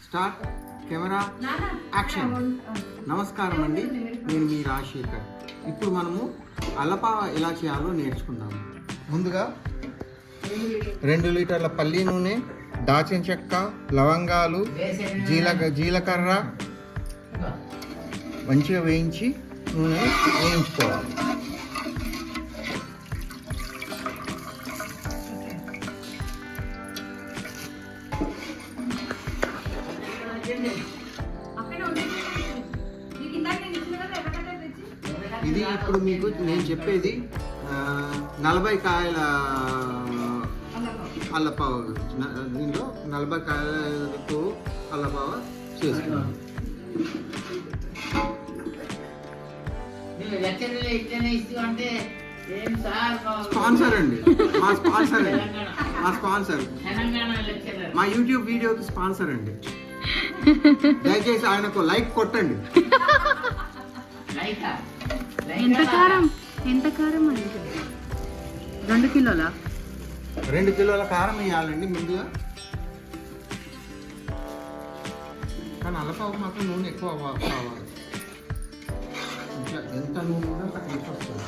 Start camera action. నమస్కారం అండి, నేను మీ రాజశేఖర్. ఇప్పుడు మనము అల్లపావ ఎలా చేయాలో నేర్చుకుందాము. ముందుగా 2 లీటర్ల పల్లి నూనె, దాచిన చెక్క, లవంగాలు, జీలకర్ర మంచిగా వేయించి నూనె వేయించుకోవాలి. ఇది ఇప్పుడు మీకు నేను చెప్పేది 40 కాయల అల్లపావ. దీనిలో 40 కాయలతో అల్లపావ చేసుకున్నాను. స్పాన్సర్ అండి, మా స్పాన్సర్ అండి, మా స్పాన్సర్, మా యూట్యూబ్ వీడియోకి స్పాన్సర్ అండి. దయచేసి ఆయనకు లైక్ కొట్టండి. ఎంత కారం అండి? 2 కిలోల 2 కిలోల కారం వేయాలండి ముందుగా. కానీ అల్లపావు మాత్రం నూనె ఎక్కువ కావాలి. ఎంత నూనె ఉందో అంత కలిసి వస్తుంది.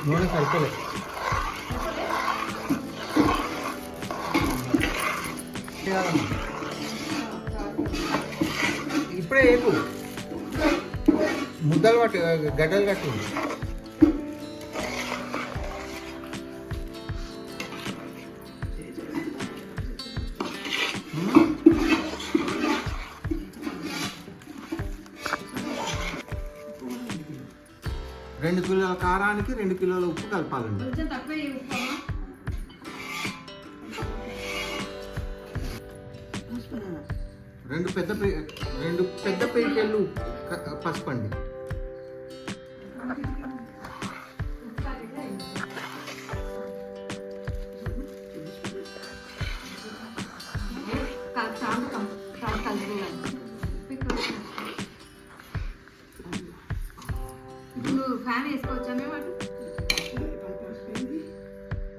నూనె కలిపలే. ఇప్పుడే వేపు ముద్దలు పట్టు, గడ్డలు కట్టు. రెండు కిలోల కారానికి 2 కిలోల ఉప్పు కలపాలండి. రెండు పెద్ద పేకెళ్ళు పసుపండి. ఫ్యాన్ వేసుకోవచ్చా మేము? అటు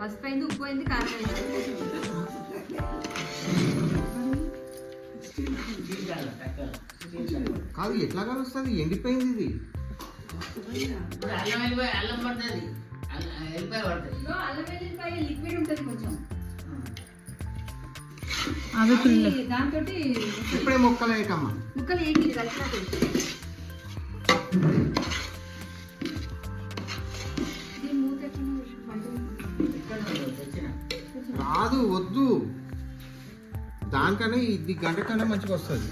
పసుపు అయింది, ఉప్పు అయింది, కారం అయింది. కాదు, ఎట్లా కలుస్తుంది? ఎండిపోయింది ఇది. లిక్విడ్ ఉంటుంది కొంచెం, దాంతో ఇప్పుడే ముక్కలు వేయకమ్మా. ముక్కలు ఏంటి రాదు, వద్దు. దానికన్నా ఇది గంట కన్నా మంచిగా వస్తుంది.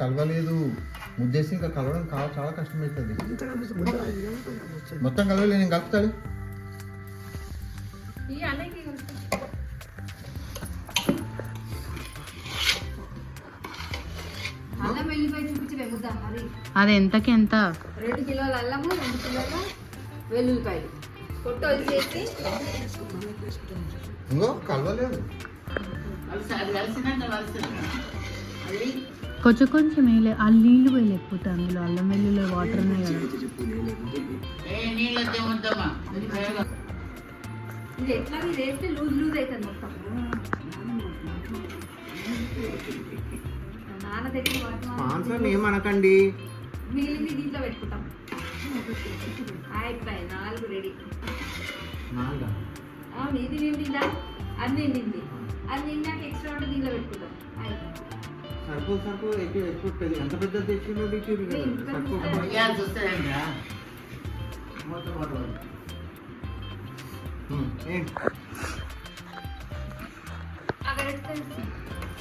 కలవలేదు ముద్దేసి ఇంకా కలవడం చాలా కష్టమవుతుంది. మొత్తం కలవలేదు, నేను కలుపుతాడు. అల్లం వెల్లిపాయ చూపించి వెగుద్దాం. మరి అది ఎంతకి ఎంత? 2 కిలోల అల్లము, 2 కిలోల వెల్లుల్లిపాయలు కొట్టు వచ్చేసి. ఇంకో కలవలేదు, కొంచెం వేయలే. ఆ నీళ్ళు వేయలేకపోతే అందులో అల్లం వెల్లుల్లి వాటర్ ఉన్నాయి కదా. ఇది ఎట్లా ఇది వేస్తే లూజ్ అవుతుంది మొత్తం. నాన్న దగ్గర స్పాన్సర్ ఏమనకండి. మిగిలింది దీంట్లో పెట్టుకుంటాం. అయిపోయి 4 రెడీ. అవును, ఇది నిండిందా? అది నిండింది. అది నిండాక ఎక్స్ట్రా ఉంటే దీంట్లో పెట్టుకుంటాం. సరుకు ఎక్కువ ఎంత పెద్ద తెచ్చిందో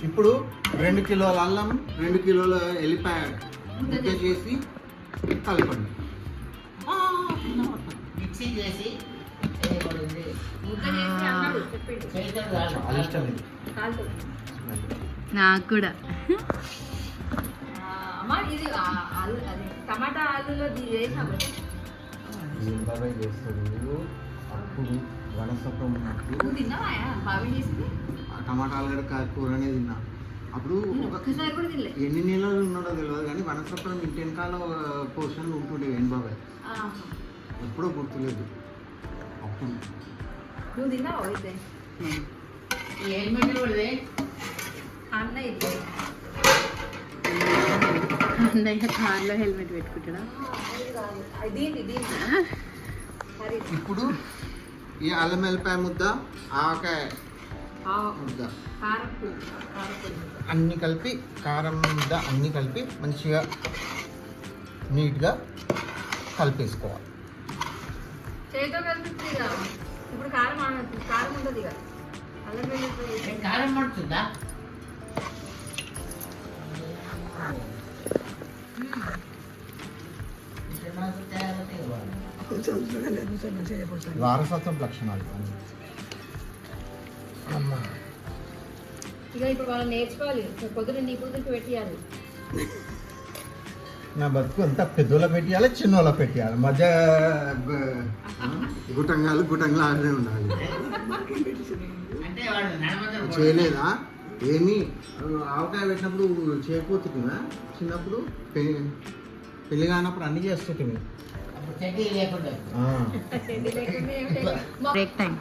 ఇప్పుడు 2 కిలోల అల్లం, 2 కిలోల ఎల్లిపాయ ముద్ద చేసి కలపండి. మిక్సీ చేసి ముద్ద చేసి అన్నాడు చెప్పిండు చాలా ఇష్టం ఇది కాలుతుంది. నాకు కూడా అమ్మ ఇది ఆలు అది టమాటా ఆలులో ఇది చేసాము. ఏం బాబాయ్ చేస్తాడు అప్పుడు వనసత్వం ఉన్నప్పుడు నువ్వు తిన్నావా బాగా చేసింది? ఆ టమాటా ఆలుగడ్డ కూరనే తిన్నా. అప్పుడు ఒక్కసారి కూడా తినలే. ఎన్ని నెలలు ఉన్నాడో తెలియదు కానీ వనసత్వం ఇంటి వెనకాల పోర్షన్లు ఉంటుండే ఏం బాబాయ్ ఎప్పుడో గుర్తులేదు. అప్పుడు నువ్వు తిన్నావా అయితే? అన్న ఇది అన్నయ్య కార్లో హెల్మెట్ పెట్టుకుంటాడా? దీన్ని దీన్ని సరే ఇప్పుడు ఈ అల్లం వెల్లిపాయ ముద్ద ఆవకాయ ముద్ద కారపు అన్నీ కలిపి కారం ముద్ద అన్నీ కలిపి మంచిగా నీట్గా కలిపేసుకోవాలి. చేతితో కలిపి ఇక ఇప్పుడు కారం కారం ఉంటుంది ఇక అల్లం వెల్లుల్లి కారం పడుతుందా? వారసత్వం లక్షణాలు అమ్మా. ఇక ఇప్పుడు వాళ్ళు నేర్చుకోవాలి. పొద్దున నీ కూతురికి పెట్టియాలి. నా బతుకు అంతా పెద్దోళ్ళ పెట్టియాలి చిన్నోళ్ళ పెట్టియాలి మధ్య గుటంగాలు గుటంగాలు ఉండాలి. అంటే వాడు నడమదరు చేయలేదా ఏమి ఆవకాయ పెట్టినప్పుడు చేయకపోతుందా? చిన్నప్పుడు పెళ్లి కానప్పుడు అన్ని చేస్తుంటుంది. అప్పుడు చెడ్డీ లేకుండా బ్రేక్ టైం.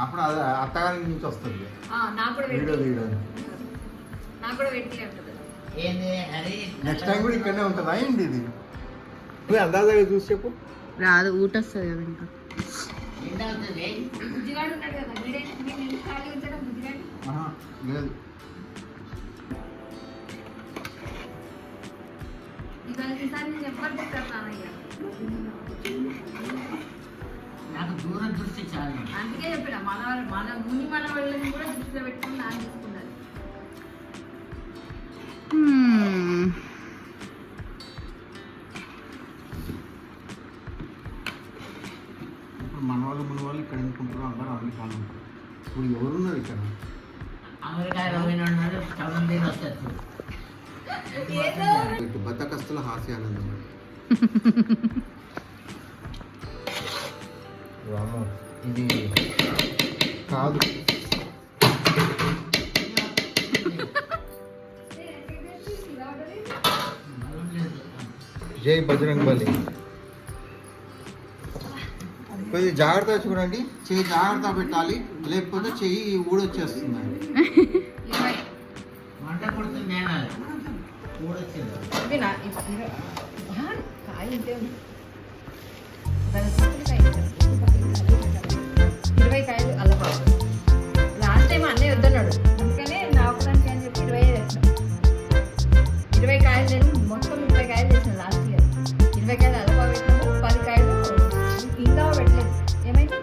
అప్పుడు అది అత్తగారి నుంచి వస్తుంది నాకు కూడా వీడియో పెట్టి తీయడం. నాకు కూడా పెట్టి అంటుంది. ఏంది అది నెక్స్ట్ టైం కూడా ఇక్కడనే ఉంటుందా ఏంటి ఇది? నువ్వు అందాజగా చూసి చెప్పు. రాదు ఊట వస్తుంది కదా ఇంకా. ఎంత అవుతుంది? బుజ్జిగాడు ఉన్నాడు కదా మీరే మీరు ఎందుకు ఖాళీ ఉంచడం బుజ్జిగాడు? ఆహా, లేదు ఇక ఈసారి నేను చెప్పాలి చెప్తాను ఇక నాకు దూరం దృష్టి చాలు. అందుకే చెప్పిన మన ముని మన వాళ్ళని కూడా దృష్టిలో పెట్టుకుని నాన్న తీసుకున్నారు. ఇప్పుడు మన వాళ్ళు ఇక్కడ ఎందుకుంటారు అందరూ అమెరికాలో ఉంటారు. ఇప్పుడు ఎవరున్నారు ఇక్కడ? అమెరికాలో పోయిన ఉన్నారు చదువు వస్తారు. ఇటు బద్దకస్తుల హాస్యానందం. రాము ఇది కాదు. జై బజరంగ్ బలి. కొద్దిగా జాగ్రత్తగా చూడండి. చెయ్యి జాగ్రత్త పెట్టాలి లేకపోతే చెయ్యి ఊడొచ్చేస్తుంది. వంట పుడుతుంది నేను ఊడొచ్చింది. కాయ ఇంతే ఉంది. 20 కాయలు అల్లపావు. లాస్ట్ టైం అన్నయ్య వద్దన్నాడు అందుకనే నా ఒకదానికి అని చెప్పి 25 వేసాను. 20 కాయలు నేను మొత్తం 30 కాయలు చేసాను లాస్ట్ ఇయర్. 20 కాయలు అల్లపావు పెట్టాము, 10 కాయలు ఇంకా పెట్టలేదు. ఏమైంది?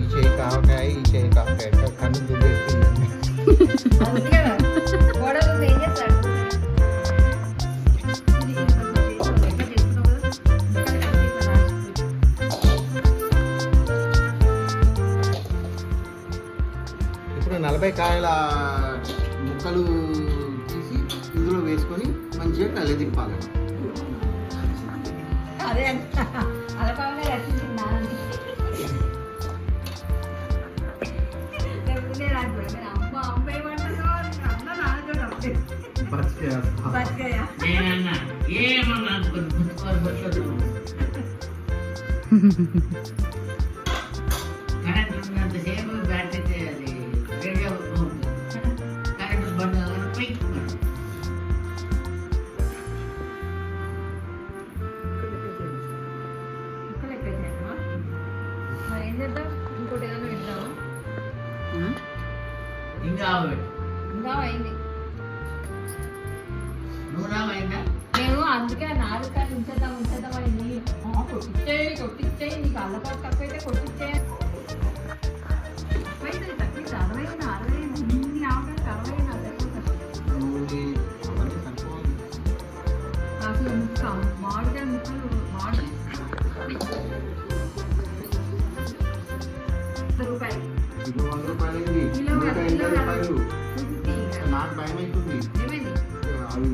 ఈ చెయ్యి కావకాయ ఈ చెయ్యి కావకాయ కన్ను దుర్గేస్తుంది. అది కదా గోడలు ఏం చేస్తాడు? ఇప్పుడు 40 కాయల ముక్కలు తీసి ఇందులో వేసుకొని మంచిగా కళ్ళ తిప్పాలి. అదే అల్లపావునే రచించింది నాన్న. లేకపోతే రాకపోయాడు. అమ్మ ఏమంటారో అన్న నాన్నతో బతికాయా నేనన్నా ఏమన్నా అనుకుని గుర్తుకోరు కరెంట్ ఉన్నంతసేపు బ్యాటరీ అది రేడియో కరెంట్ బంద్ పోయి ముక్కలు ఎక్కేసాయమ్మా. మరి ఏం చేద్దాం? ఇంకోటి ఏదైనా పెడతామా? ఇంకా ఆవిడ ఇంకా అయింది. నూనె అయిందా? నేను అందుకే 4 కాయలు ఉంచేద్దాం అని కొట్టించేయి నీకు అల్లపాటు తక్కువ అయితే కొట్టించేయి. పైసలు తక్కువ 60 ఇన్ని ఆవకాయలు 60 నూనె అవన్నీ సరిపోవాలి. అసలు ముక్క మామిడికాయ ముక్కలు రూపాయలు. కిలో 100 రూపాయలకి కిలో కాదు, 180 కిలో కాదు. రూపాయలు. 250 ఇంకా. నాకు భయం అవుతుంది. ఏమైంది? అవి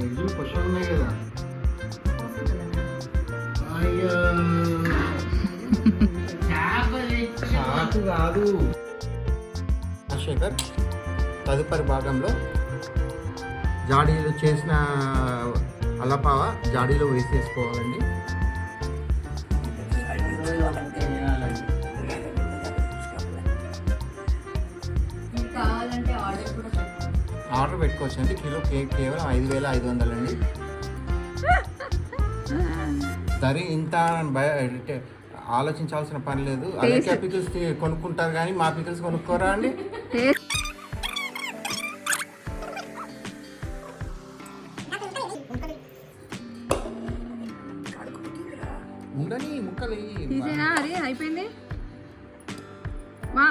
ఎగ్జులు క్వశ్చన్ ఉన్నాయి కదా. అయ్యో షాకు కాదు. శేఖర్ తదుపరి భాగంలో జాడీలో చేసిన అల్లపావ జాడీలో వేసేసుకోవాలండి. మీకు కావాలంటే ఆర్డర్ కూడా పెట్టుకోండి. ఆర్డర్ పెట్టుకోవచ్చు అండి. కిలో కేక్ కేవలం 5,500 అండి. సరే ఇంత ఆలోచించాల్సిన పని లేదు. అలాగే పికిల్స్ కొనుక్కుంటారు కానీ మా పికిల్స్ కొనుక్కోరా అండి. ఉండని ముక్కలు తీసేనా? అది అయిపోయింది. మా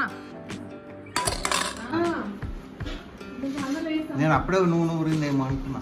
నేను అప్పుడే నువ్వు ఊరిందేమో అనుకున్నా.